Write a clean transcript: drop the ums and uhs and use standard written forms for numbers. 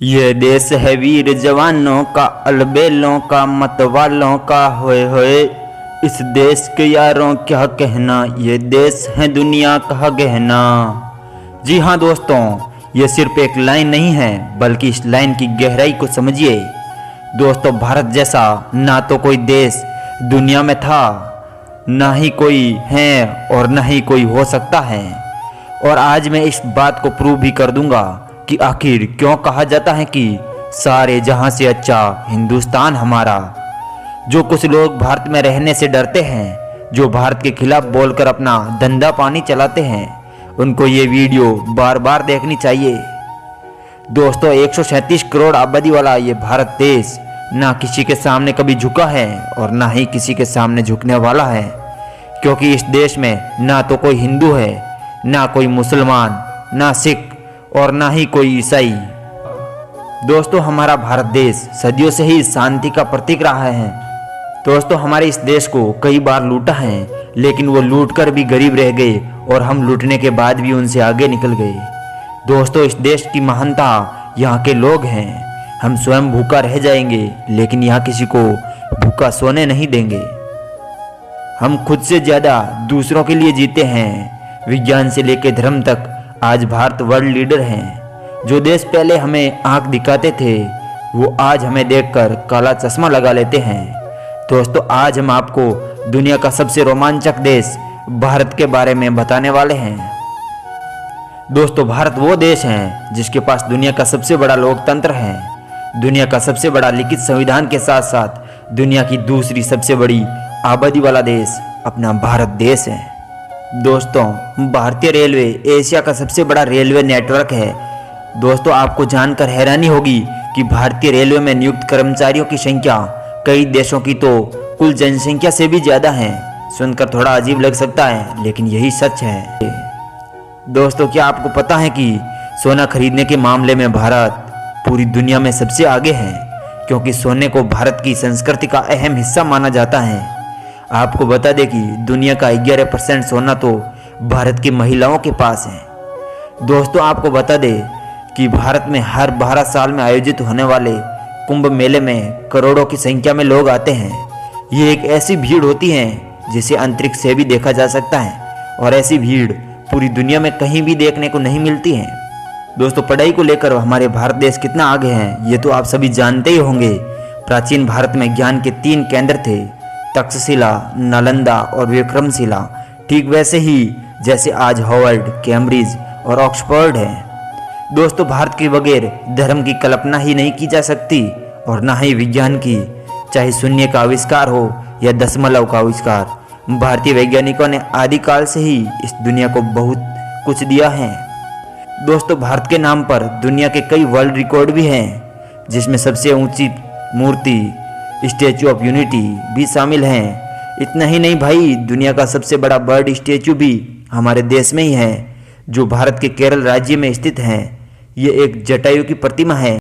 ये देश है वीर जवानों का, अलबेलों का, मतवालों का। होए इस देश के यारों क्या कहना, ये देश है दुनिया का गहना। जी हाँ दोस्तों, ये सिर्फ एक लाइन नहीं है, बल्कि इस लाइन की गहराई को समझिए। दोस्तों, भारत जैसा ना तो कोई देश दुनिया में था, ना ही कोई है और ना ही कोई हो सकता है। और आज मैं इस बात को प्रूव भी कर दूंगा कि आखिर क्यों कहा जाता है कि सारे जहां से अच्छा हिंदुस्तान हमारा। जो कुछ लोग भारत में रहने से डरते हैं, जो भारत के खिलाफ बोलकर अपना धंधा पानी चलाते हैं, उनको ये वीडियो बार बार देखनी चाहिए। दोस्तों, 137 करोड़ आबादी वाला ये भारत देश ना किसी के सामने कभी झुका है और ना ही किसी के सामने झुकने वाला है, क्योंकि इस देश में ना तो कोई हिंदू है, ना कोई मुसलमान, ना सिख और ना ही कोई ईसाई। दोस्तों, हमारा भारत देश सदियों से ही शांति का प्रतीक रहा है। दोस्तों, हमारे इस देश को कई बार लूटा है, लेकिन वो लूट कर भी गरीब रह गए और हम लूटने के बाद भी उनसे आगे निकल गए। दोस्तों, इस देश की महानता यहाँ के लोग हैं। हम स्वयं भूखा रह जाएंगे, लेकिन यहाँ किसी को भूखा सोने नहीं देंगे। हम खुद से ज़्यादा दूसरों के लिए जीते हैं। विज्ञान से लेकर धर्म तक आज भारत वर्ल्ड लीडर हैं। जो देश पहले हमें आंख दिखाते थे, वो आज हमें देखकर काला चश्मा लगा लेते हैं। दोस्तों, आज हम आपको दुनिया का सबसे रोमांचक देश भारत के बारे में बताने वाले हैं। दोस्तों, भारत वो देश है जिसके पास दुनिया का सबसे बड़ा लोकतंत्र है, दुनिया का सबसे बड़ा लिखित संविधान के साथ साथ दुनिया की दूसरी सबसे बड़ी आबादी वाला देश अपना भारत देश है। दोस्तों, भारतीय रेलवे एशिया का सबसे बड़ा रेलवे नेटवर्क है। दोस्तों, आपको जानकर हैरानी होगी कि भारतीय रेलवे में नियुक्त कर्मचारियों की संख्या कई देशों की तो कुल जनसंख्या से भी ज़्यादा है। सुनकर थोड़ा अजीब लग सकता है, लेकिन यही सच है। दोस्तों, क्या आपको पता है कि सोना खरीदने के मामले में भारत पूरी दुनिया में सबसे आगे है, क्योंकि सोने को भारत की संस्कृति का अहम हिस्सा माना जाता है। आपको बता दें कि दुनिया का 11% सोना तो भारत की महिलाओं के पास है। दोस्तों, आपको बता दें कि भारत में हर 12 साल में आयोजित होने वाले कुंभ मेले में करोड़ों की संख्या में लोग आते हैं। ये एक ऐसी भीड़ होती है जिसे अंतरिक्ष से भी देखा जा सकता है, और ऐसी भीड़ पूरी दुनिया में कहीं भी देखने को नहीं मिलती है। दोस्तों, पढ़ाई को लेकर हमारे भारत देश कितना आगे है, ये तो आप सभी जानते ही होंगे। प्राचीन भारत में ज्ञान के 3 केंद्र थे, तक्षशिला, नालंदा और विक्रमशिला। ठीक वैसे ही जैसे आज हार्वर्ड, कैम्ब्रिज और ऑक्सफोर्ड है। दोस्तों, भारत के बगैर धर्म की कल्पना ही नहीं की जा सकती, और ना ही विज्ञान की, चाहे शून्य का आविष्कार हो या दशमलव का आविष्कार। भारतीय वैज्ञानिकों ने आदिकाल से ही इस दुनिया को बहुत कुछ दिया है। दोस्तों, भारत के नाम पर दुनिया के कई वर्ल्ड रिकॉर्ड भी हैं, जिसमें सबसे ऊंची मूर्ति स्टैचू ऑफ यूनिटी भी शामिल हैं। इतना ही नहीं भाई, दुनिया का सबसे बड़ा बर्ड स्टैचू भी हमारे देश में ही है, जो भारत के केरल राज्य में स्थित है। ये एक जटायु की प्रतिमा है।